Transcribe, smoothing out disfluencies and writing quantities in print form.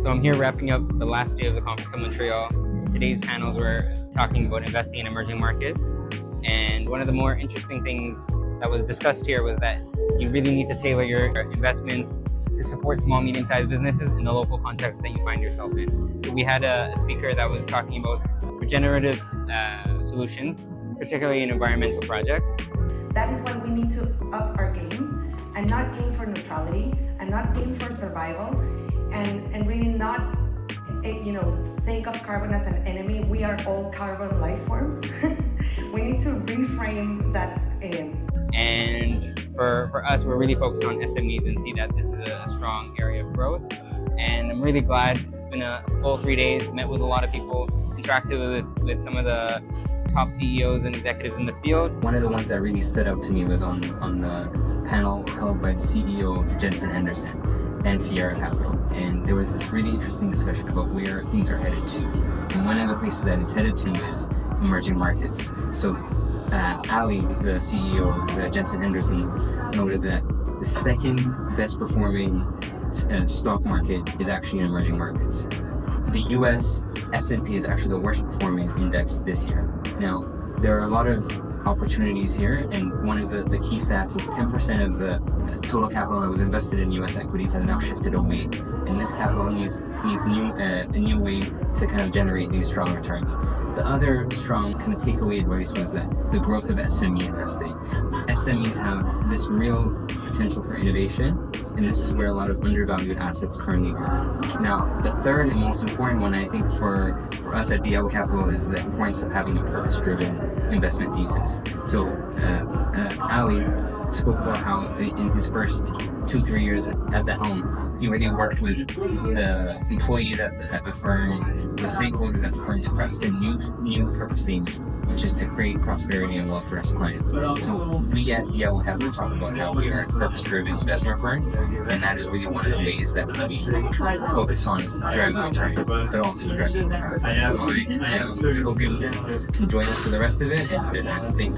So I'm here wrapping up the last day of the Conference of Montreal. Today's panels were talking about investing in emerging markets. And one of the more interesting things that was discussed here was that you really need to tailor your investments to support small, medium-sized businesses in the local context that you find yourself in. So we had a speaker that was talking about regenerative solutions, particularly in environmental projects. That is why we need to up our game and not aim for neutrality and not aim for survival and really not think of carbon as an enemy. We are all carbon life forms. We need to reframe that aim. And for us, we're really focused on SMEs and see that this is a strong area of growth. And I'm really glad it's been a full 3 days, met with a lot of people, interacted with some of the top CEOs and executives in the field. One of the ones that really stood out to me was on the panel held by the CEO of Jensen Henderson and Fiera Capital. And there was this really interesting discussion about where things are headed to. And one of the places that it's headed to is emerging markets. So Ali, the CEO of Jensen Henderson, noted that the second best performing stock market is actually in emerging markets. The US S&P is actually the worst performing index this year. Now, there are a lot of opportunities here, and one of the key stats is 10% of the total capital that was invested in US equities has now shifted away. And this capital needs a new way to kind of generate these strong returns. The other strong kind of takeaway advice was that the growth of SME investing. SMEs have this real potential for innovation, and this is where a lot of undervalued assets currently are. Now, the third and most important one, I think, for us at Deyabo Capital is the importance of having a purpose-driven investment thesis. So, Ali spoke about how in his first 2-3 years at the helm, he really worked with the employees at the firm, the stakeholders at the firm to craft a new purpose theme, which is to create prosperity and wealth for us clients. So we at Deyabo have to talk about how we are a purpose-driven investment firm, and that is really one of the ways that we focus on driving return, but also driving profit. So I hope you can join us for the rest of it, and I think